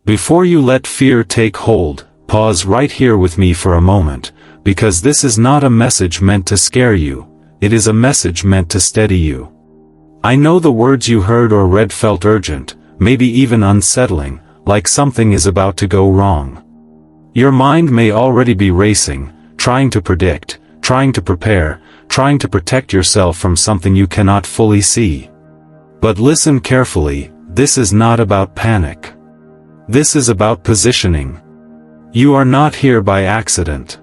Before you let fear take hold, pause right here with me for a moment, because this is not a message meant to scare you, it is a message meant to steady you. I know the words you heard or read felt urgent, maybe even unsettling, like something is about to go wrong. Your mind may already be racing, trying to predict, trying to prepare, trying to protect yourself from something you cannot fully see. But listen carefully, this is not about panic. This is about positioning. You are not here by accident.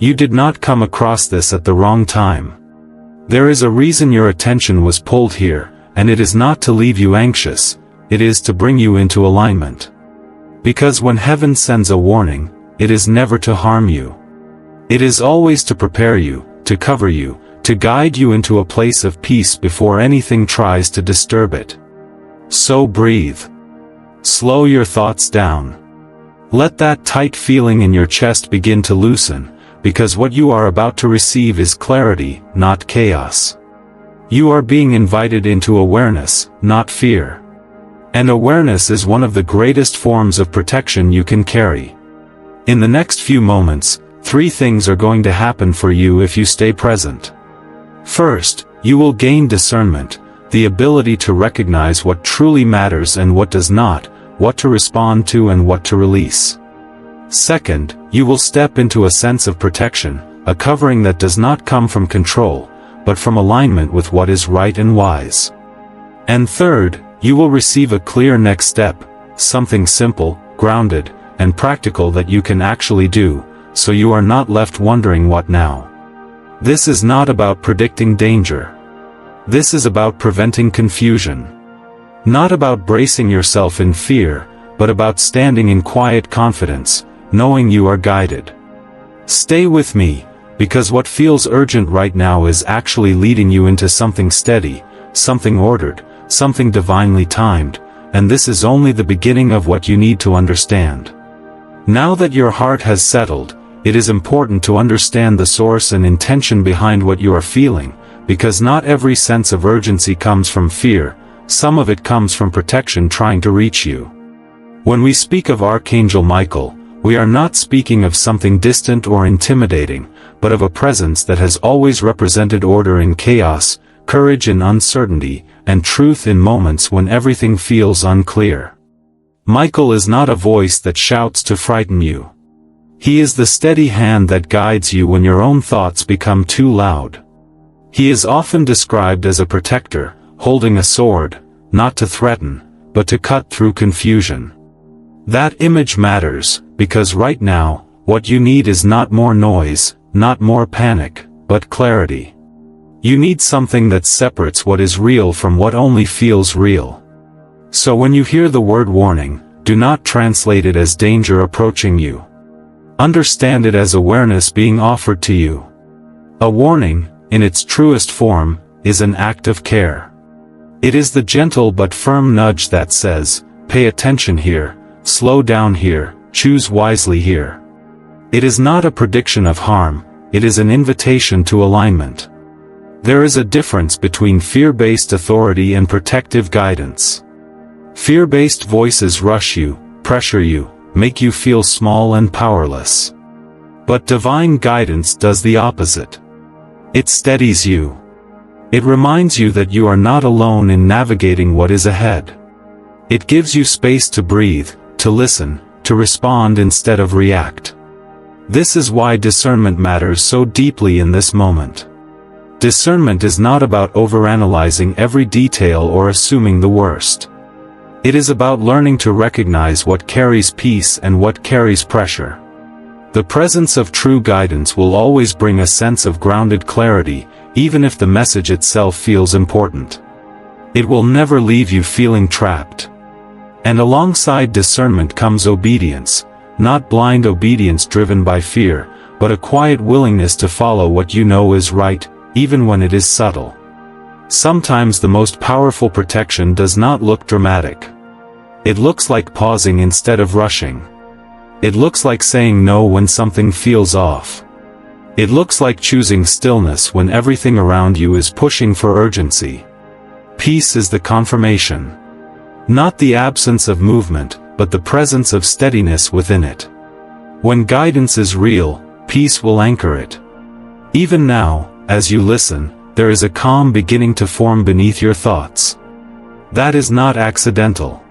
You did not come across this at the wrong time. There is a reason your attention was pulled here, and it is not to leave you anxious, it is to bring you into alignment. Because when heaven sends a warning, it is never to harm you. It is always to prepare you, to cover you, to guide you into a place of peace before anything tries to disturb it. So breathe. Slow your thoughts down. Let that tight feeling in your chest begin to loosen, because what you are about to receive is clarity, not chaos. You are being invited into awareness, not fear. And awareness is one of the greatest forms of protection you can carry. In the next few moments, 3 things are going to happen for you if you stay present. First, you will gain discernment, the ability to recognize what truly matters and what does not, what to respond to and what to release. Second, you will step into a sense of protection, a covering that does not come from control, but from alignment with what is right and wise. And third, you will receive a clear next step, something simple, grounded, and practical that you can actually do, so you are not left wondering what now. This is not about predicting danger. This is about preventing confusion. Not about bracing yourself in fear, but about standing in quiet confidence, knowing you are guided. Stay with me, because what feels urgent right now is actually leading you into something steady, something ordered, something divinely timed, and this is only the beginning of what you need to understand. Now that your heart has settled, it is important to understand the source and intention behind what you are feeling, because not every sense of urgency comes from fear, some of it comes from protection trying to reach you. When we speak of Archangel Michael, we are not speaking of something distant or intimidating, but of a presence that has always represented order in chaos, courage in uncertainty, and truth in moments when everything feels unclear. Michael is not a voice that shouts to frighten you. He is the steady hand that guides you when your own thoughts become too loud. He is often described as a protector, holding a sword, not to threaten, but to cut through confusion. That image matters, because right now, what you need is not more noise, not more panic, but clarity. You need something that separates what is real from what only feels real. So when you hear the word warning, do not translate it as danger approaching you. Understand it as awareness being offered to you. A warning, in its truest form, is an act of care. It is the gentle but firm nudge that says, pay attention here, slow down here, choose wisely here. It is not a prediction of harm, it is an invitation to alignment. There is a difference between fear-based authority and protective guidance. Fear-based voices rush you, pressure you, make you feel small and powerless. But divine guidance does the opposite. It steadies you. It reminds you that you are not alone in navigating what is ahead. It gives you space to breathe, to listen, to respond instead of react. This is why discernment matters so deeply in this moment. Discernment is not about overanalyzing every detail or assuming the worst. It is about learning to recognize what carries peace and what carries pressure. The presence of true guidance will always bring a sense of grounded clarity, even if the message itself feels important. It will never leave you feeling trapped. And alongside discernment comes obedience, not blind obedience driven by fear, but a quiet willingness to follow what you know is right, even when it is subtle. Sometimes the most powerful protection does not look dramatic. It looks like pausing instead of rushing. It looks like saying no when something feels off. It looks like choosing stillness when everything around you is pushing for urgency. Peace is the confirmation. Not the absence of movement, but the presence of steadiness within it. When guidance is real, peace will anchor it. Even now, as you listen, there is a calm beginning to form beneath your thoughts. That is not accidental.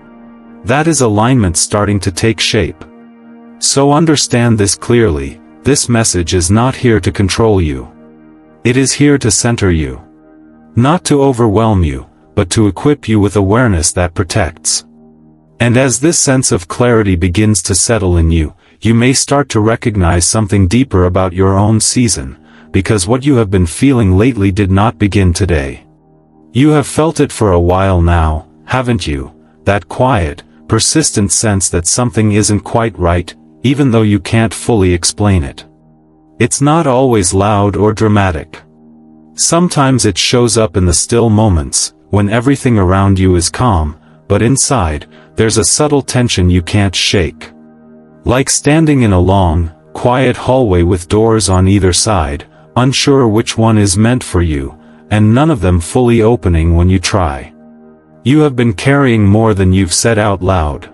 That is alignment starting to take shape. So understand this clearly: this message is not here to control you. It is here to center you. Not to overwhelm you, but to equip you with awareness that protects. And as this sense of clarity begins to settle in you, you may start to recognize something deeper about your own season, because what you have been feeling lately did not begin today. You have felt it for a while now, haven't you? That quiet, persistent sense that something isn't quite right, even though you can't fully explain it. It's not always loud or dramatic. Sometimes it shows up in the still moments, when everything around you is calm, but inside, there's a subtle tension you can't shake. Like standing in a long, quiet hallway with doors on either side, unsure which one is meant for you, and none of them fully opening when you try. You have been carrying more than you've said out loud.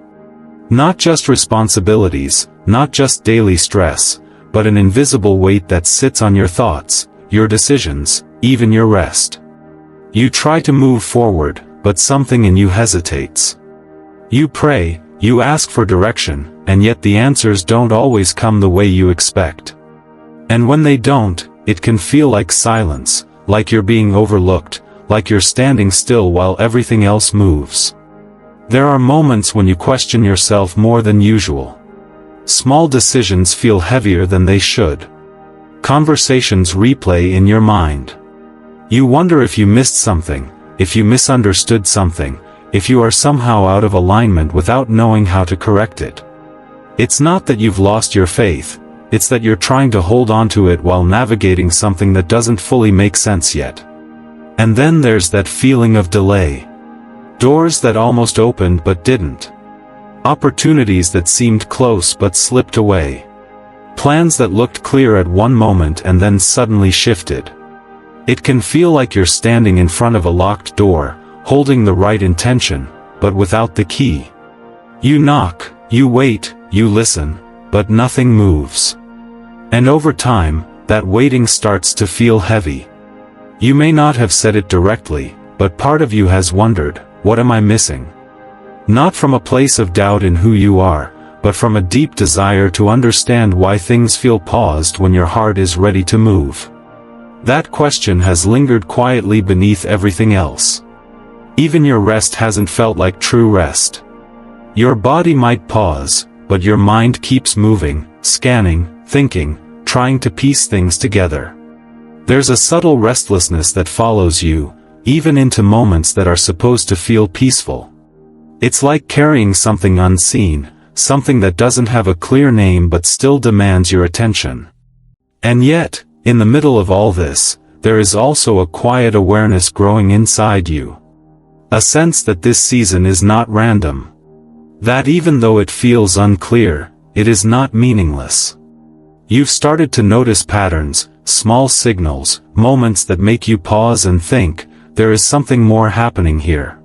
Not just responsibilities, not just daily stress, but an invisible weight that sits on your thoughts, your decisions, even your rest. You try to move forward, but something in you hesitates. You pray, you ask for direction, and yet the answers don't always come the way you expect. And when they don't, it can feel like silence, like you're being overlooked, like you're standing still while everything else moves. There are moments when you question yourself more than usual. Small decisions feel heavier than they should. Conversations replay in your mind. You wonder if you missed something, if you misunderstood something, if you are somehow out of alignment without knowing how to correct it. It's not that you've lost your faith, it's that you're trying to hold on to it while navigating something that doesn't fully make sense yet. And then there's that feeling of delay. Doors that almost opened but didn't. Opportunities that seemed close but slipped away. Plans that looked clear at one moment and then suddenly shifted. It can feel like you're standing in front of a locked door, holding the right intention, but without the key. You knock, you wait, you listen, but nothing moves. And over time, that waiting starts to feel heavy. You may not have said it directly, but part of you has wondered, what am I missing? Not from a place of doubt in who you are, but from a deep desire to understand why things feel paused when your heart is ready to move. That question has lingered quietly beneath everything else. Even your rest hasn't felt like true rest. Your body might pause, but your mind keeps moving, scanning, thinking, trying to piece things together. There's a subtle restlessness that follows you, even into moments that are supposed to feel peaceful. It's like carrying something unseen, something that doesn't have a clear name but still demands your attention. And yet, in the middle of all this, there is also a quiet awareness growing inside you. A sense that this season is not random. That even though it feels unclear, it is not meaningless. You've started to notice patterns, small signals, moments that make you pause and think, there is something more happening here.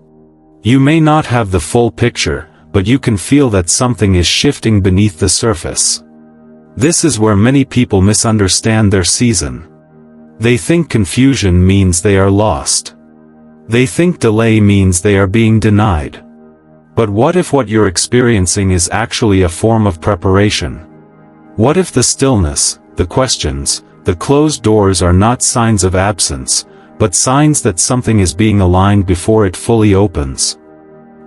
You may not have the full picture, but you can feel that something is shifting beneath the surface. This is where many people misunderstand their season. They think confusion means they are lost. They think delay means they are being denied. But what if what you're experiencing is actually a form of preparation? What if the stillness, the questions, the closed doors are not signs of absence, but signs that something is being aligned before it fully opens?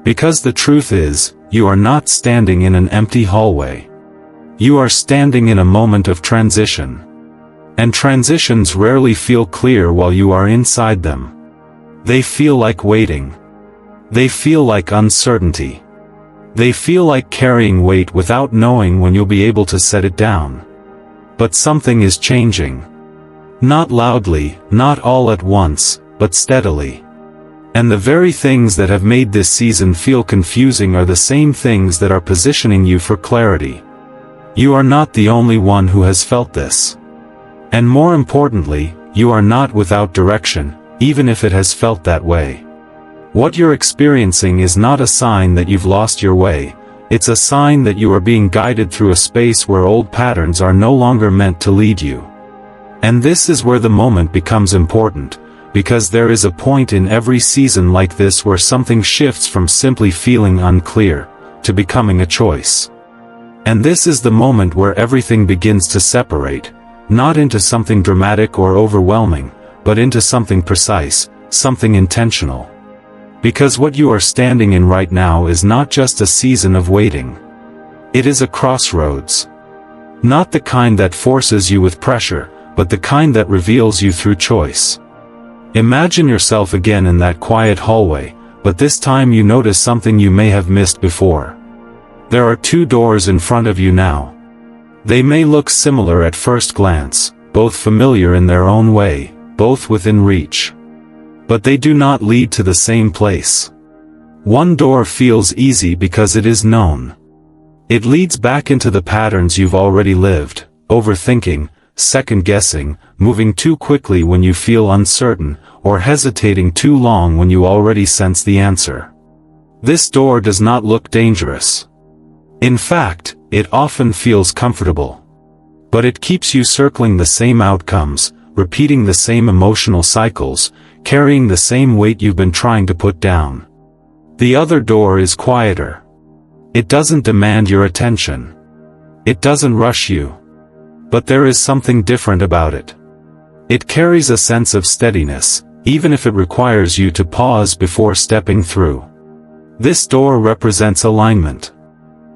Because the truth is, you are not standing in an empty hallway. You are standing in a moment of transition. And transitions rarely feel clear while you are inside them. They feel like waiting. They feel like uncertainty. They feel like carrying weight without knowing when you'll be able to set it down. But something is changing. Not loudly, not all at once, but steadily. And the very things that have made this season feel confusing are the same things that are positioning you for clarity. You are not the only one who has felt this. And more importantly, you are not without direction, even if it has felt that way. What you're experiencing is not a sign that you've lost your way, It's a sign that you are being guided through a space where old patterns are no longer meant to lead you. And this is where the moment becomes important, because there is a point in every season like this where something shifts from simply feeling unclear, to becoming a choice. And this is the moment where everything begins to separate, not into something dramatic or overwhelming, but into something precise, something intentional. Because what you are standing in right now is not just a season of waiting. It is a crossroads. Not the kind that forces you with pressure, but the kind that reveals you through choice. Imagine yourself again in that quiet hallway, but this time you notice something you may have missed before. There are two doors in front of you now. They may look similar at first glance, both familiar in their own way, both within reach. But they do not lead to the same place. One door feels easy because it is known. It leads back into the patterns you've already lived, overthinking, second-guessing, moving too quickly when you feel uncertain, or hesitating too long when you already sense the answer. This door does not look dangerous. In fact, it often feels comfortable. But it keeps you circling the same outcomes, repeating the same emotional cycles, carrying the same weight you've been trying to put down. The other door is quieter. It doesn't demand your attention. It doesn't rush you. But there is something different about it. It carries a sense of steadiness, even if it requires you to pause before stepping through. This door represents alignment.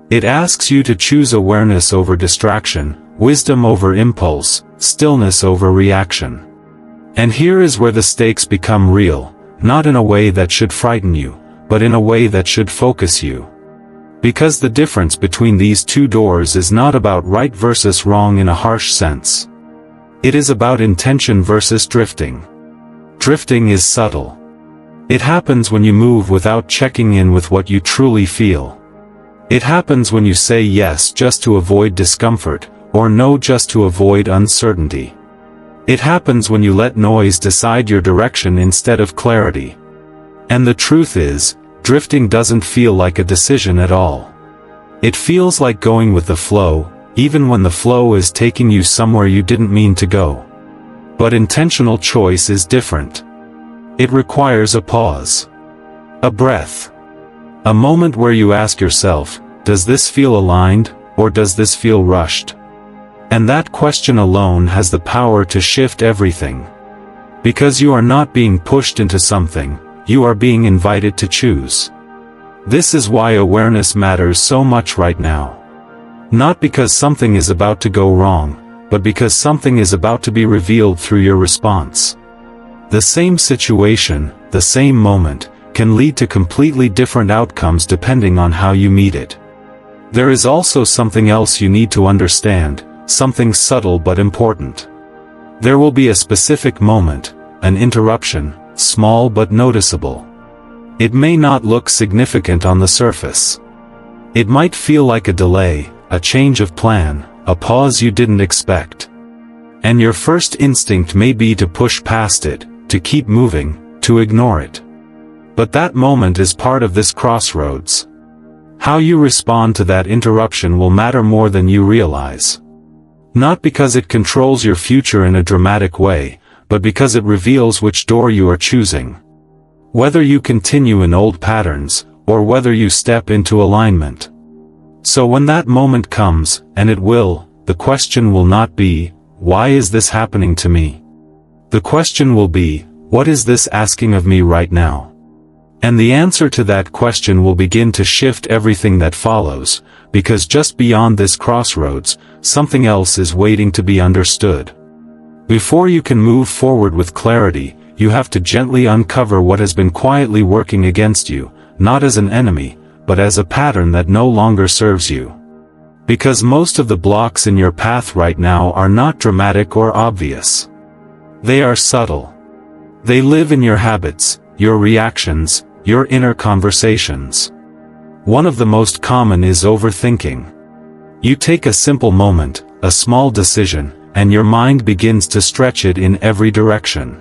It asks you to choose awareness over distraction, wisdom over impulse, stillness over reaction. And here is where the stakes become real, not in a way that should frighten you, but in a way that should focus you. Because the difference between these two doors is not about right versus wrong in a harsh sense. It is about intention versus drifting. Drifting is subtle. It happens when you move without checking in with what you truly feel. It happens when you say yes just to avoid discomfort, or no just to avoid uncertainty. It happens when you let noise decide your direction instead of clarity. And the truth is, drifting doesn't feel like a decision at all. It feels like going with the flow, even when the flow is taking you somewhere you didn't mean to go. But intentional choice is different. It requires a pause. A breath. A moment where you ask yourself, does this feel aligned, or does this feel rushed? And that question alone has the power to shift everything. Because you are not being pushed into something, you are being invited to choose. This is why awareness matters so much right now. Not because something is about to go wrong, but because something is about to be revealed through your response. The same situation, the same moment, can lead to completely different outcomes depending on how you meet it. There is also something else you need to understand. Something subtle but important. There will be a specific moment, an interruption, small but noticeable. It may not look significant on the surface. It might feel like a delay, a change of plan, a pause you didn't expect. And your first instinct may be to push past it, to keep moving, to ignore it. But that moment is part of this crossroads. How you respond to that interruption will matter more than you realize. Not because it controls your future in a dramatic way, but because it reveals which door you are choosing. Whether you continue in old patterns, or whether you step into alignment. So when that moment comes, and it will, the question will not be, why is this happening to me? The question will be, what is this asking of me right now? And the answer to that question will begin to shift everything that follows, because just beyond this crossroads, something else is waiting to be understood. Before you can move forward with clarity, you have to gently uncover what has been quietly working against you, not as an enemy, but as a pattern that no longer serves you. Because most of the blocks in your path right now are not dramatic or obvious. They are subtle. They live in your habits, your reactions, your inner conversations. One of the most common is overthinking. You take a simple moment, a small decision, and your mind begins to stretch it in every direction.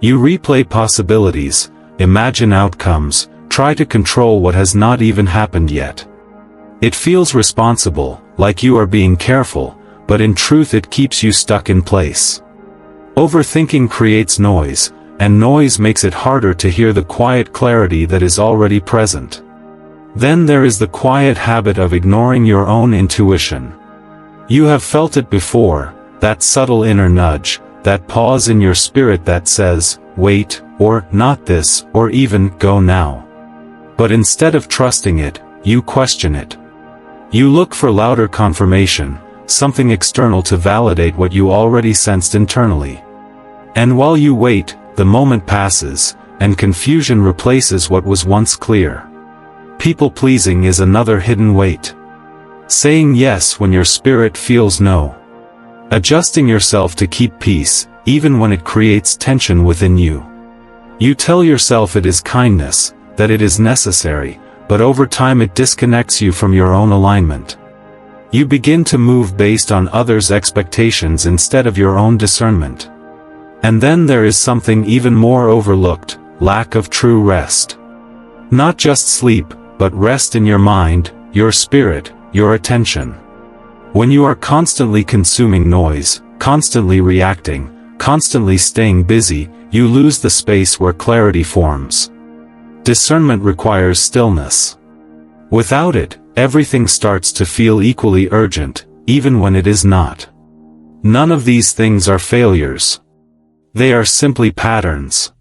You replay possibilities, imagine outcomes, try to control what has not even happened yet. It feels responsible, like you are being careful, but in truth it keeps you stuck in place. Overthinking creates noise, and noise makes it harder to hear the quiet clarity that is already present. Then there is the quiet habit of ignoring your own intuition. You have felt it before, that subtle inner nudge, that pause in your spirit that says, wait, or not this, or even, go now. But instead of trusting it, you question it. You look for louder confirmation, something external to validate what you already sensed internally. And while you wait, the moment passes, and confusion replaces what was once clear. People-pleasing is another hidden weight. Saying yes when your spirit feels no. Adjusting yourself to keep peace, even when it creates tension within you. You tell yourself it is kindness, that it is necessary, but over time it disconnects you from your own alignment. You begin to move based on others' expectations instead of your own discernment. And then there is something even more overlooked, lack of true rest. Not just sleep, but rest in your mind, your spirit, your attention. When you are constantly consuming noise, constantly reacting, constantly staying busy, you lose the space where clarity forms. Discernment requires stillness. Without it, everything starts to feel equally urgent, even when it is not. None of these things are failures. They are simply patterns.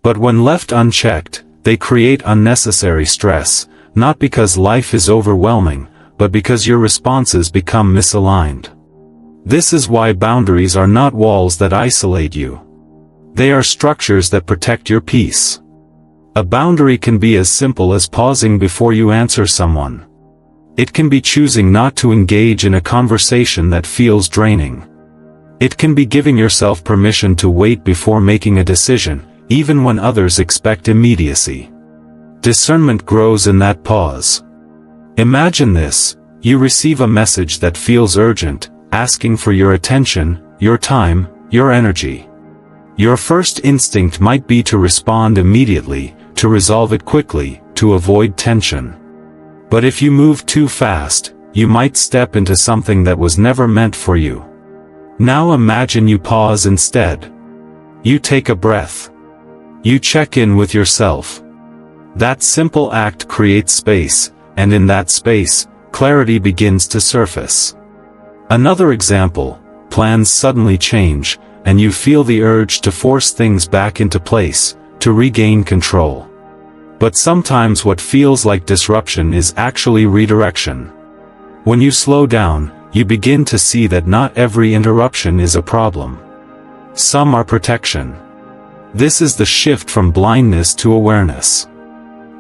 But when left unchecked, they create unnecessary stress, not because life is overwhelming, but because your responses become misaligned. This is why boundaries are not walls that isolate you. They are structures that protect your peace. A boundary can be as simple as pausing before you answer someone. It can be choosing not to engage in a conversation that feels draining. It can be giving yourself permission to wait before making a decision, even when others expect immediacy. Discernment grows in that pause. Imagine this: you receive a message that feels urgent, asking for your attention, your time, your energy. Your first instinct might be to respond immediately, to resolve it quickly, to avoid tension. But if you move too fast, you might step into something that was never meant for you. Now imagine you pause instead. You take a breath. You check in with yourself. That simple act creates space, and in that space, clarity begins to surface. Another example: plans suddenly change, and you feel the urge to force things back into place, to regain control. But sometimes what feels like disruption is actually redirection. When you slow down, you begin to see that not every interruption is a problem. Some are protection. This is the shift from blindness to awareness.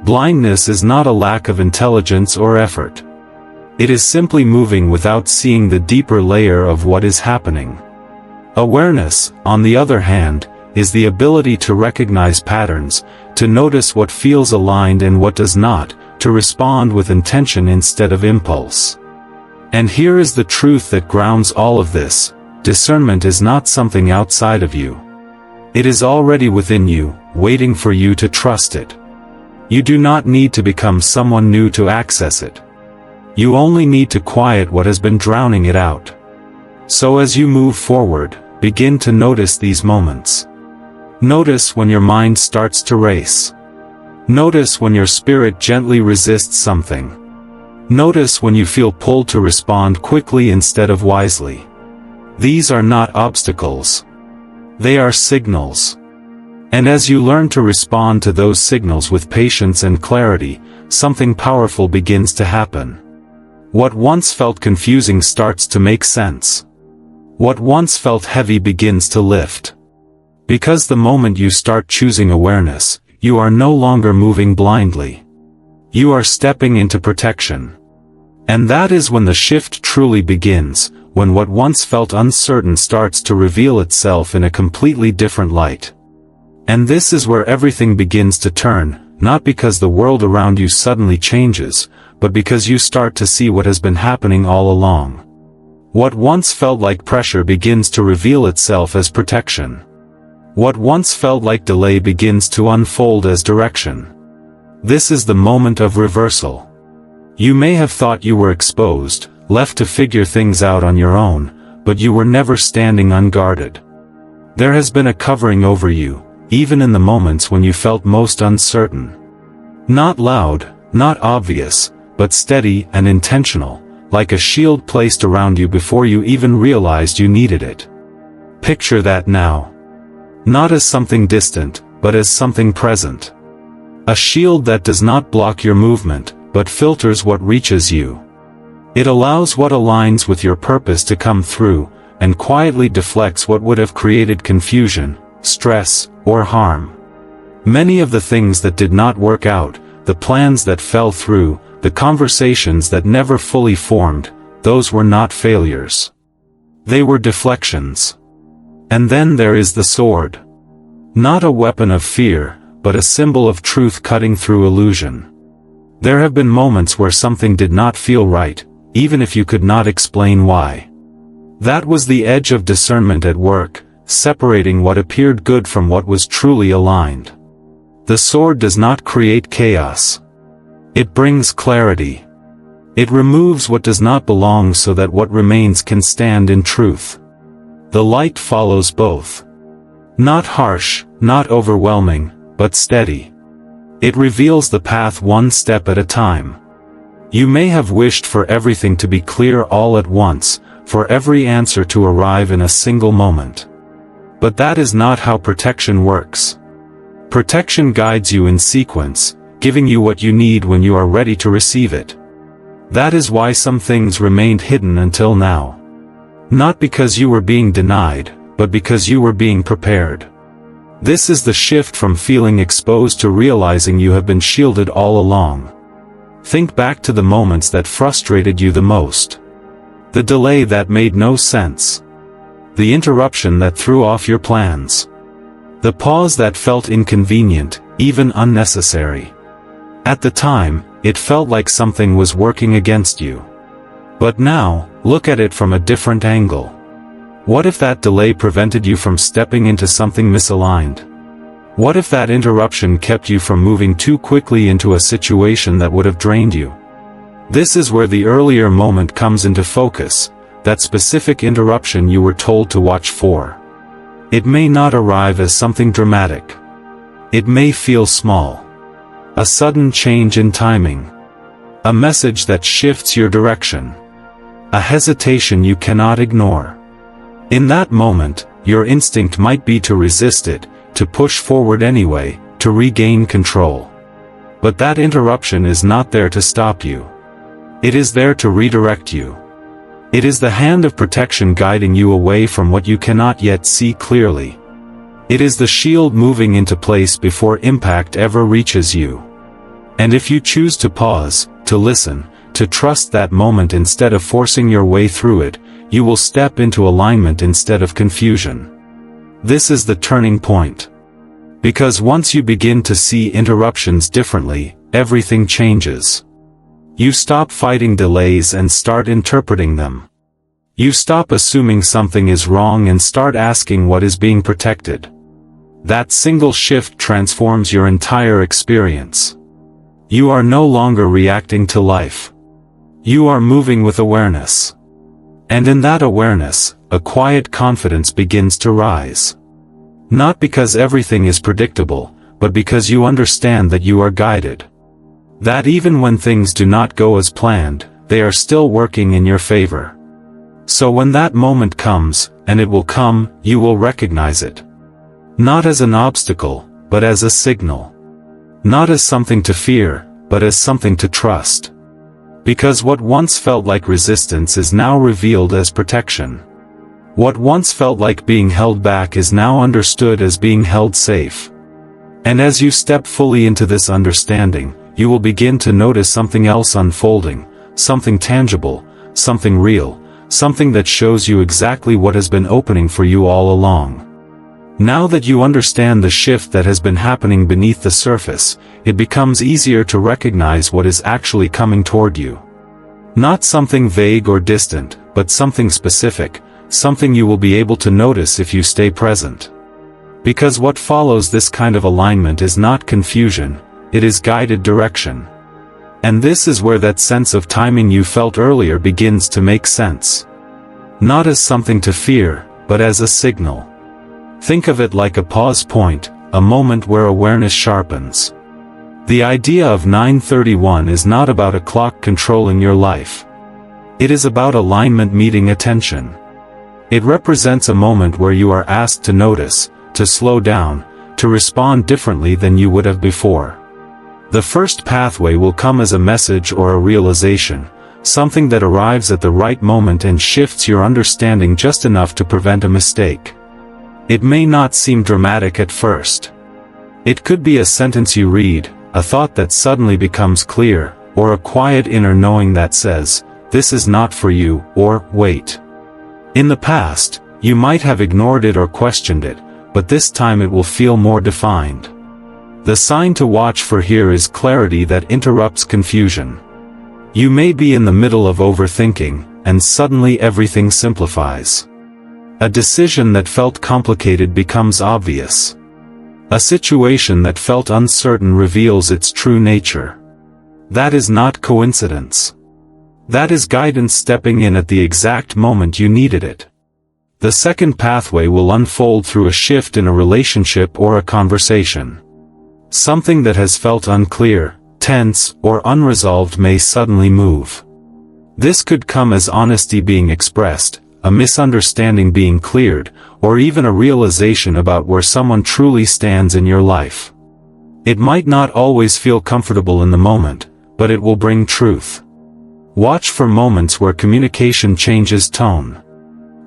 Blindness is not a lack of intelligence or effort. It is simply moving without seeing the deeper layer of what is happening. Awareness, on the other hand, is the ability to recognize patterns, to notice what feels aligned and what does not, to respond with intention instead of impulse. And here is the truth that grounds all of this: discernment is not something outside of you. It is already within you, waiting for you to trust it. You do not need to become someone new to access it. You only need to quiet what has been drowning it out. So as you move forward, begin to notice these moments. Notice when your mind starts to race. Notice when your spirit gently resists something. Notice when you feel pulled to respond quickly instead of wisely. These are not obstacles. They are signals. And as you learn to respond to those signals with patience and clarity, something powerful begins to happen. What once felt confusing starts to make sense. What once felt heavy begins to lift. Because the moment you start choosing awareness, you are no longer moving blindly. You are stepping into protection. And that is when the shift truly begins, when what once felt uncertain starts to reveal itself in a completely different light. And this is where everything begins to turn, not because the world around you suddenly changes, but because you start to see what has been happening all along. What once felt like pressure begins to reveal itself as protection. What once felt like delay begins to unfold as direction. This is the moment of reversal. You may have thought you were exposed, left to figure things out on your own, but you were never standing unguarded. There has been a covering over you, even in the moments when you felt most uncertain. Not loud, not obvious, but steady and intentional, like a shield placed around you before you even realized you needed it. Picture that now. Not as something distant, but as something present. A shield that does not block your movement, but filters what reaches you. It allows what aligns with your purpose to come through, and quietly deflects what would have created confusion, stress, or harm. Many of the things that did not work out, the plans that fell through, the conversations that never fully formed, those were not failures. They were deflections. And then there is the sword. Not a weapon of fear, but a symbol of truth cutting through illusion. There have been moments where something did not feel right, even if you could not explain why. That was the edge of discernment at work, separating what appeared good from what was truly aligned. The sword does not create chaos. It brings clarity. It removes what does not belong so that what remains can stand in truth. The light follows both. Not harsh, not overwhelming, but steady. It reveals the path one step at a time. You may have wished for everything to be clear all at once, for every answer to arrive in a single moment. But that is not how protection works. Protection guides you in sequence, giving you what you need when you are ready to receive it. That is why some things remained hidden until now. Not because you were being denied, but because you were being prepared. This is the shift from feeling exposed to realizing you have been shielded all along. Think back to the moments that frustrated you the most. The delay that made no sense. The interruption that threw off your plans. The pause that felt inconvenient, even unnecessary. At the time, it felt like something was working against you. But now, look at it from a different angle. What if that delay prevented you from stepping into something misaligned? What if that interruption kept you from moving too quickly into a situation that would have drained you? This is where the earlier moment comes into focus, that specific interruption you were told to watch for. It may not arrive as something dramatic. It may feel small. A sudden change in timing. A message that shifts your direction. A hesitation you cannot ignore. In that moment, your instinct might be to resist it, to push forward anyway, to regain control. But that interruption is not there to stop you. It is there to redirect you. It is the hand of protection guiding you away from what you cannot yet see clearly. It is the shield moving into place before impact ever reaches you. And if you choose to pause, to listen, to trust that moment instead of forcing your way through it, you will step into alignment instead of confusion. This is the turning point. Because once you begin to see interruptions differently, everything changes. You stop fighting delays and start interpreting them. You stop assuming something is wrong and start asking what is being protected. That single shift transforms your entire experience. You are no longer reacting to life. You are moving with awareness. And in that awareness, a quiet confidence begins to rise. Not because everything is predictable, but because you understand that you are guided. That even when things do not go as planned, they are still working in your favor. So when that moment comes, and it will come, you will recognize it. Not as an obstacle, but as a signal. Not as something to fear, but as something to trust. Because what once felt like resistance is now revealed as protection. What once felt like being held back is now understood as being held safe. And as you step fully into this understanding, you will begin to notice something else unfolding, something tangible, something real, something that shows you exactly what has been opening for you all along. Now that you understand the shift that has been happening beneath the surface, it becomes easier to recognize what is actually coming toward you. Not something vague or distant, but something specific, something you will be able to notice if you stay present. Because what follows this kind of alignment is not confusion, it is guided direction. And this is where that sense of timing you felt earlier begins to make sense. Not as something to fear, but as a signal. Think of it like a pause point, a moment where awareness sharpens. The idea of 9:31 is not about a clock controlling your life. It is about alignment meeting attention. It represents a moment where you are asked to notice, to slow down, to respond differently than you would have before. The first pathway will come as a message or a realization, something that arrives at the right moment and shifts your understanding just enough to prevent a mistake. It may not seem dramatic at first. It could be a sentence you read, a thought that suddenly becomes clear, or a quiet inner knowing that says, "This is not for you," or "Wait." In the past, you might have ignored it or questioned it, but this time it will feel more defined. The sign to watch for here is clarity that interrupts confusion. You may be in the middle of overthinking, and suddenly everything simplifies. A decision that felt complicated becomes obvious. A situation that felt uncertain reveals its true nature. That is not coincidence. That is guidance stepping in at the exact moment you needed it. The second pathway will unfold through a shift in a relationship or a conversation. Something that has felt unclear, tense, or unresolved may suddenly move. This could come as honesty being expressed, a misunderstanding being cleared, or even a realization about where someone truly stands in your life. It might not always feel comfortable in the moment, but it will bring truth. Watch for moments where communication changes tone.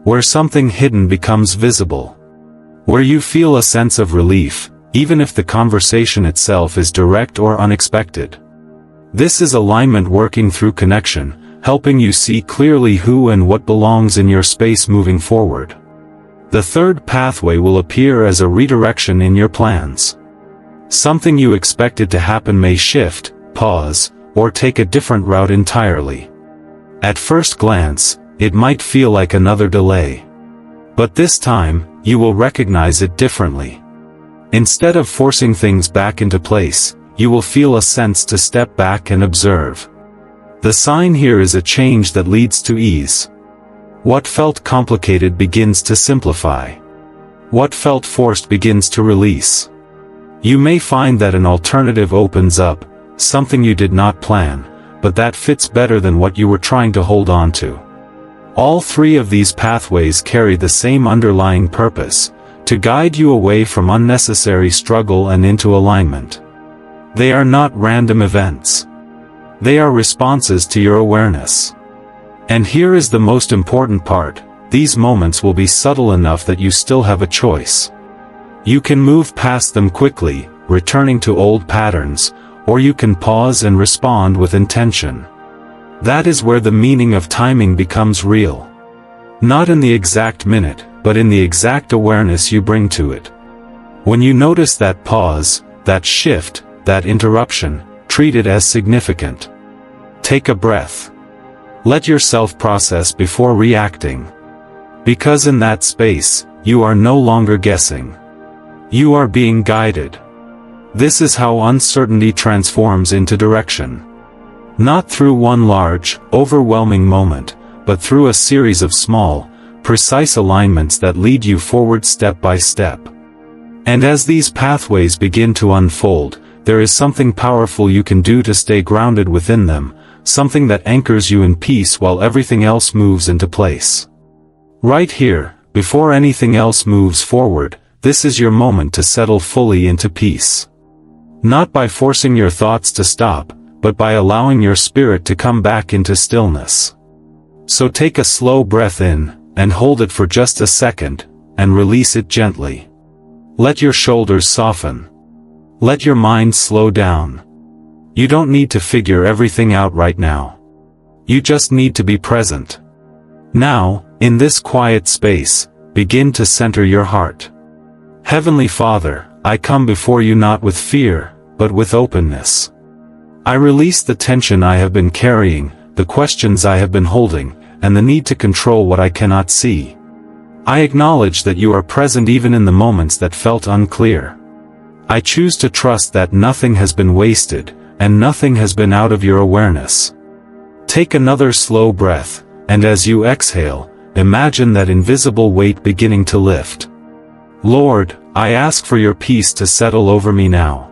Where something hidden becomes visible. Where you feel a sense of relief, even if the conversation itself is direct or unexpected. This is alignment working through connection, helping you see clearly who and what belongs in your space moving forward. The third pathway will appear as a redirection in your plans. Something you expected to happen may shift, pause, or take a different route entirely. At first glance, it might feel like another delay. But this time, you will recognize it differently. Instead of forcing things back into place, you will feel a sense to step back and observe. The sign here is a change that leads to ease. What felt complicated begins to simplify. What felt forced begins to release. You may find that an alternative opens up, something you did not plan, but that fits better than what you were trying to hold on to. All three of these pathways carry the same underlying purpose, to guide you away from unnecessary struggle and into alignment. They are not random events. They are responses to your awareness. And here is the most important part, these moments will be subtle enough that you still have a choice. You can move past them quickly, returning to old patterns, or you can pause and respond with intention. That is where the meaning of timing becomes real. Not in the exact minute, but in the exact awareness you bring to it. When you notice that pause, that shift, that interruption, treat it as significant. Take a breath. Let yourself process before reacting. Because in that space, you are no longer guessing. You are being guided. This is how uncertainty transforms into direction. Not through one large, overwhelming moment, but through a series of small, precise alignments that lead you forward step by step. And as these pathways begin to unfold, there is something powerful you can do to stay grounded within them, something that anchors you in peace while everything else moves into place. Right here, before anything else moves forward, this is your moment to settle fully into peace. Not by forcing your thoughts to stop, but by allowing your spirit to come back into stillness. So take a slow breath in, and hold it for just a second, and release it gently. Let your shoulders soften. Let your mind slow down. You don't need to figure everything out right now. You just need to be present. Now, in this quiet space, begin to center your heart. Heavenly Father, I come before you not with fear, but with openness. I release the tension I have been carrying, the questions I have been holding, and the need to control what I cannot see. I acknowledge that you are present even in the moments that felt unclear. I choose to trust that nothing has been wasted, and nothing has been out of your awareness. Take another slow breath, and as you exhale, imagine that invisible weight beginning to lift. Lord, I ask for your peace to settle over me now.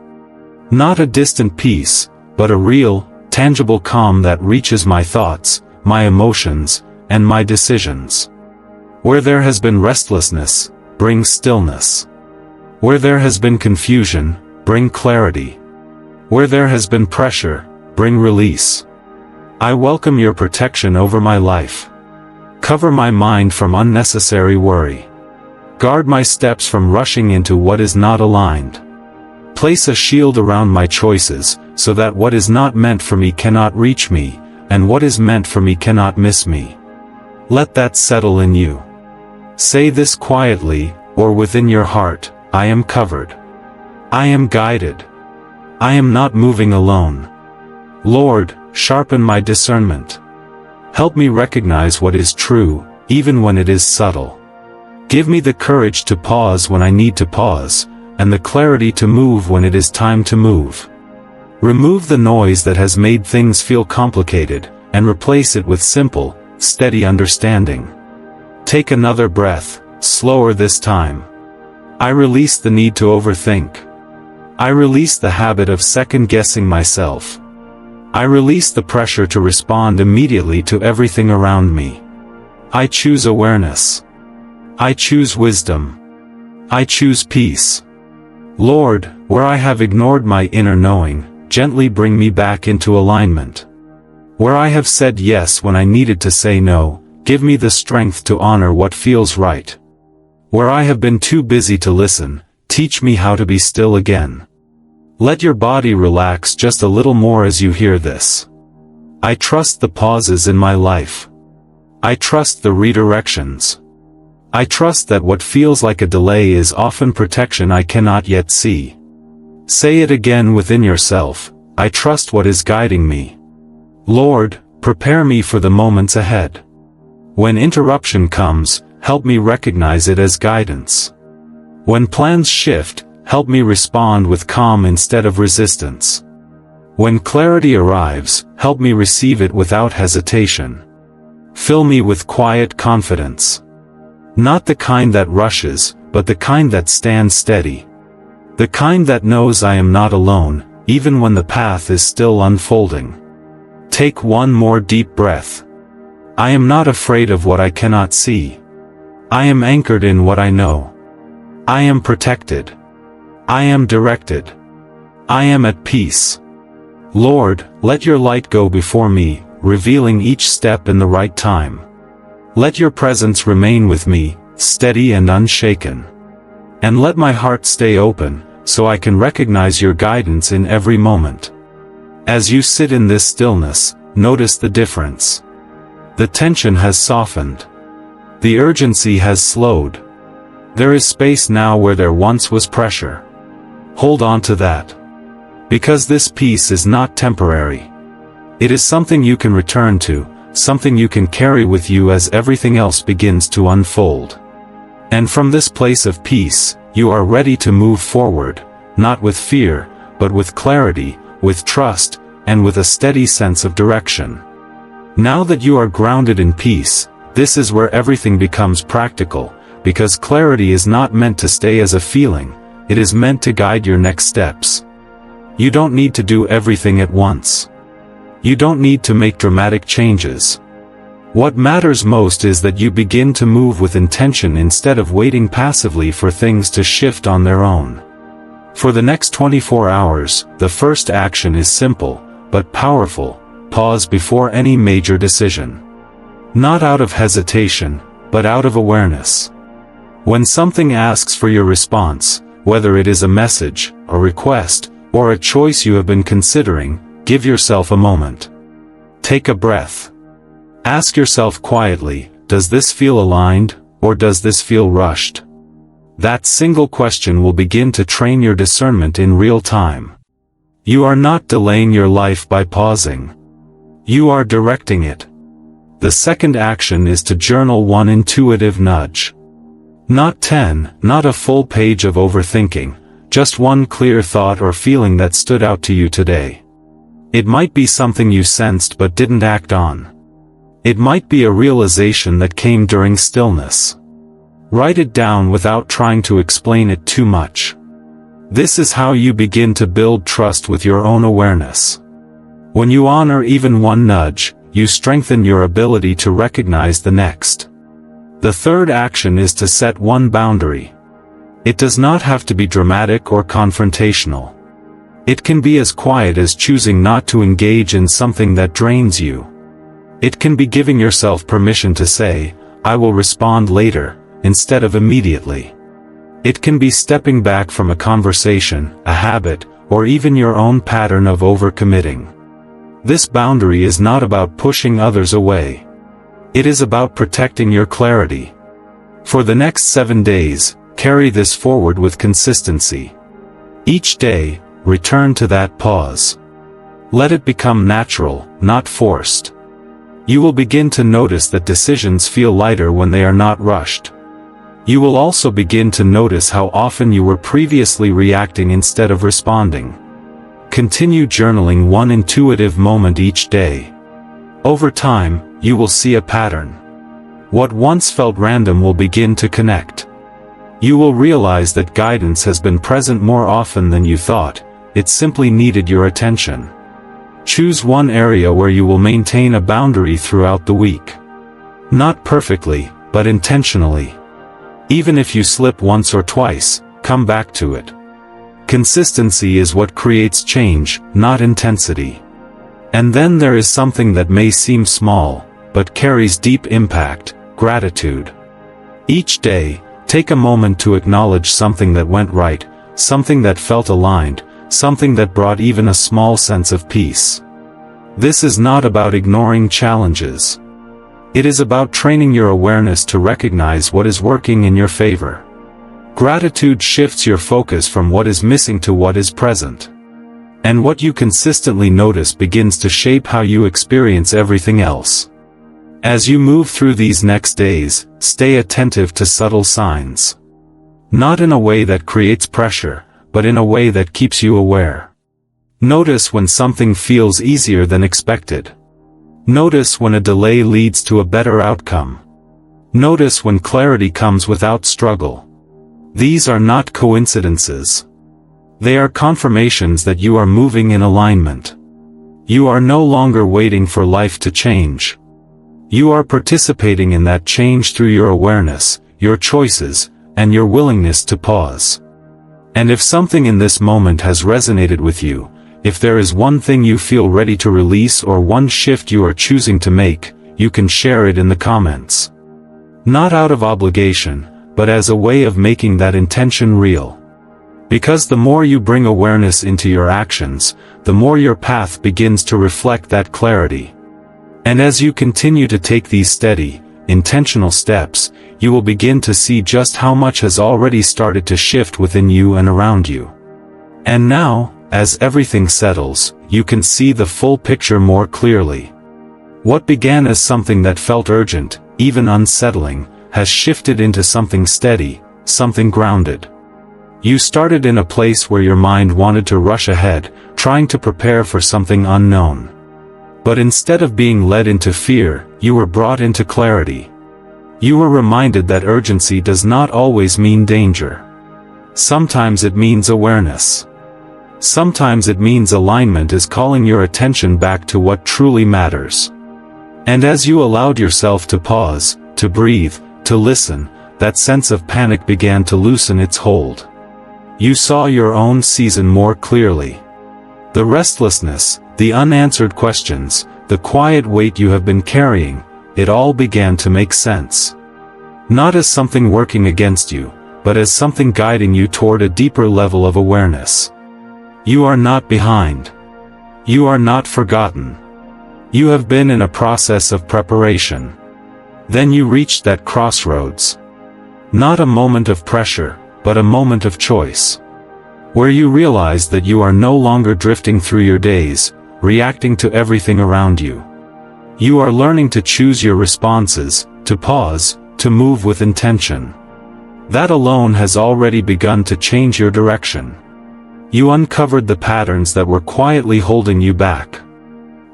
Not a distant peace, but a real, tangible calm that reaches my thoughts, my emotions, and my decisions. Where there has been restlessness, bring stillness. Where there has been confusion, bring clarity. Where there has been pressure, bring release. I welcome your protection over my life. Cover my mind from unnecessary worry. Guard my steps from rushing into what is not aligned. Place a shield around my choices, so that what is not meant for me cannot reach me, and what is meant for me cannot miss me. Let that settle in you. Say this quietly, or within your heart, I am covered. I am guided. I am not moving alone. Lord, sharpen my discernment. Help me recognize what is true, even when it is subtle. Give me the courage to pause when I need to pause, and the clarity to move when it is time to move. Remove the noise that has made things feel complicated, and replace it with simple, steady understanding. Take another breath, slower this time. I release the need to overthink. I release the habit of second-guessing myself. I release the pressure to respond immediately to everything around me. I choose awareness. I choose wisdom. I choose peace. Lord, where I have ignored my inner knowing, gently bring me back into alignment. Where I have said yes when I needed to say no, give me the strength to honor what feels right. Where I have been too busy to listen, teach me how to be still again. Let your body relax just a little more as you hear this. I trust the pauses in my life. I trust the redirections. I trust that what feels like a delay is often protection I cannot yet see. Say it again within yourself, I trust what is guiding me. Lord, prepare me for the moments ahead. When interruption comes, help me recognize it as guidance. When plans shift, help me respond with calm instead of resistance. When clarity arrives, help me receive it without hesitation. Fill me with quiet confidence. Not the kind that rushes, but the kind that stands steady. The kind that knows I am not alone, even when the path is still unfolding. Take one more deep breath. I am not afraid of what I cannot see. I am anchored in what I know. I am protected. I am directed. I am at peace. Lord, let your light go before me, revealing each step in the right time. Let your presence remain with me, steady and unshaken. And let my heart stay open, so I can recognize your guidance in every moment. As you sit in this stillness, notice the difference. The tension has softened. The urgency has slowed. There is space now where there once was pressure. Hold on to that. Because this peace is not temporary. It is something you can return to, something you can carry with you as everything else begins to unfold. And from this place of peace, you are ready to move forward, not with fear, but with clarity, with trust, and with a steady sense of direction. Now that you are grounded in peace, this is where everything becomes practical, because clarity is not meant to stay as a feeling, it is meant to guide your next steps. You don't need to do everything at once. You don't need to make dramatic changes. What matters most is that you begin to move with intention instead of waiting passively for things to shift on their own. For the next 24 hours, the first action is simple, but powerful: pause before any major decision. Not out of hesitation, but out of awareness. When something asks for your response, whether it is a message, a request, or a choice you have been considering, give yourself a moment. Take a breath. Ask yourself quietly, does this feel aligned, or does this feel rushed? That single question will begin to train your discernment in real time. You are not delaying your life by pausing. You are directing it. The second action is to journal one intuitive nudge. Not 10, not a full page of overthinking, just one clear thought or feeling that stood out to you today. It might be something you sensed but didn't act on. It might be a realization that came during stillness. Write it down without trying to explain it too much. This is how you begin to build trust with your own awareness. When you honor even one nudge, you strengthen your ability to recognize the next. The third action is to set one boundary. It does not have to be dramatic or confrontational. It can be as quiet as choosing not to engage in something that drains you. It can be giving yourself permission to say, "I will respond later," instead of immediately. It can be stepping back from a conversation, a habit, or even your own pattern of overcommitting. This boundary is not about pushing others away. It is about protecting your clarity. For the next 7 days, carry this forward with consistency. Each day, return to that pause. Let it become natural, not forced. You will begin to notice that decisions feel lighter when they are not rushed. You will also begin to notice how often you were previously reacting instead of responding. Continue journaling one intuitive moment each day. Over time, you will see a pattern. What once felt random will begin to connect. You will realize that guidance has been present more often than you thought, it simply needed your attention. Choose one area where you will maintain a boundary throughout the week. Not perfectly, but intentionally. Even if you slip once or twice, come back to it. Consistency is what creates change, not intensity. And then there is something that may seem small, but carries deep impact: gratitude. Each day, take a moment to acknowledge something that went right, something that felt aligned, something that brought even a small sense of peace. This is not about ignoring challenges. It is about training your awareness to recognize what is working in your favor. Gratitude shifts your focus from what is missing to what is present. And what you consistently notice begins to shape how you experience everything else. As you move through these next days, stay attentive to subtle signs. Not in a way that creates pressure, but in a way that keeps you aware. Notice when something feels easier than expected. Notice when a delay leads to a better outcome. Notice when clarity comes without struggle. These are not coincidences. They are confirmations that you are moving in alignment. You are no longer waiting for life to change. You are participating in that change through your awareness, your choices, and your willingness to pause. And if something in this moment has resonated with you, if there is one thing you feel ready to release or one shift you are choosing to make, you can share it in the comments. Not out of obligation, but as a way of making that intention real. Because the more you bring awareness into your actions, the more your path begins to reflect that clarity. And as you continue to take these steady, intentional steps, you will begin to see just how much has already started to shift within you and around you. And now, as everything settles, you can see the full picture more clearly. What began as something that felt urgent, even unsettling, has shifted into something steady, something grounded. You started in a place where your mind wanted to rush ahead, trying to prepare for something unknown. But instead of being led into fear, you were brought into clarity. You were reminded that urgency does not always mean danger. Sometimes it means awareness. Sometimes it means alignment is calling your attention back to what truly matters. And as you allowed yourself to pause, to breathe, to listen, that sense of panic began to loosen its hold. You saw your own season more clearly. The restlessness, the unanswered questions, the quiet weight you have been carrying, it all began to make sense. Not as something working against you, but as something guiding you toward a deeper level of awareness. You are not behind. You are not forgotten. You have been in a process of preparation. Then you reached that crossroads. Not a moment of pressure, but a moment of choice. Where you realized that you are no longer drifting through your days, reacting to everything around you. You are learning to choose your responses, to pause, to move with intention. That alone has already begun to change your direction. You uncovered the patterns that were quietly holding you back.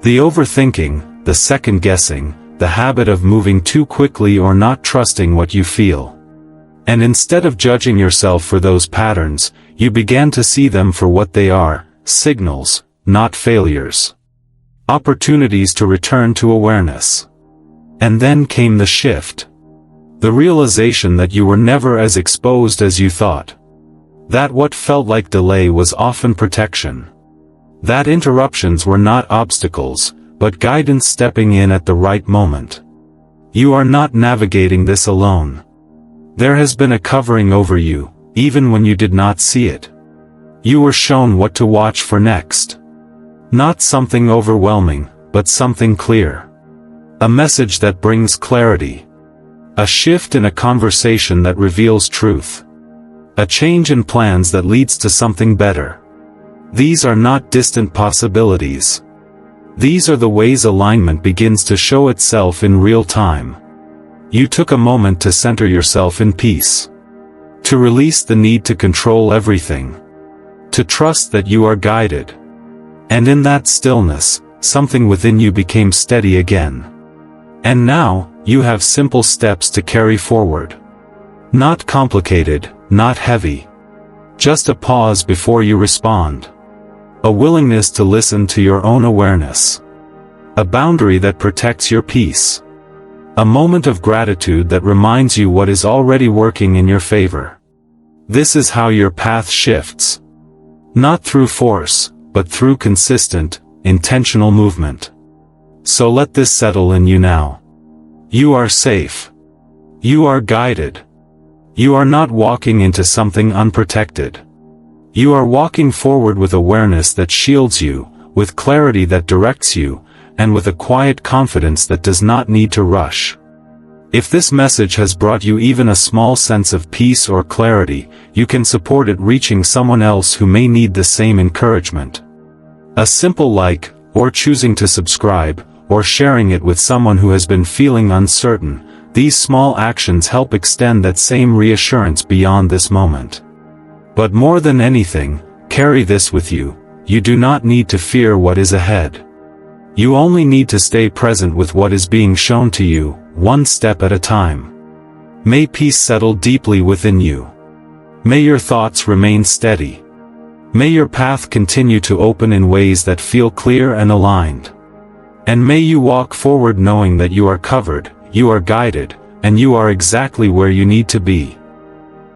The overthinking, the second-guessing, the habit of moving too quickly or not trusting what you feel. And instead of judging yourself for those patterns, you began to see them for what they are, signals, not failures. Opportunities to return to awareness. And then came the shift. The realization that you were never as exposed as you thought. That what felt like delay was often protection. That interruptions were not obstacles, but guidance stepping in at the right moment. You are not navigating this alone. There has been a covering over you, even when you did not see it. You were shown what to watch for next. Not something overwhelming, but something clear. A message that brings clarity. A shift in a conversation that reveals truth. A change in plans that leads to something better. These are not distant possibilities. These are the ways alignment begins to show itself in real time. You took a moment to center yourself in peace. To release the need to control everything. To trust that you are guided. And in that stillness, something within you became steady again. And now, you have simple steps to carry forward. Not complicated, not heavy. Just a pause before you respond. A willingness to listen to your own awareness. A boundary that protects your peace. A moment of gratitude that reminds you what is already working in your favor. This is how your path shifts. Not through force, but through consistent, intentional movement. So let this settle in you now. You are safe. You are guided. You are not walking into something unprotected. You are walking forward with awareness that shields you, with clarity that directs you, and with a quiet confidence that does not need to rush. If this message has brought you even a small sense of peace or clarity, you can support it reaching someone else who may need the same encouragement. A simple like, or choosing to subscribe, or sharing it with someone who has been feeling uncertain, these small actions help extend that same reassurance beyond this moment. But more than anything, carry this with you: you do not need to fear what is ahead. You only need to stay present with what is being shown to you, one step at a time. May peace settle deeply within you. May your thoughts remain steady. May your path continue to open in ways that feel clear and aligned. And may you walk forward knowing that you are covered, you are guided, and you are exactly where you need to be.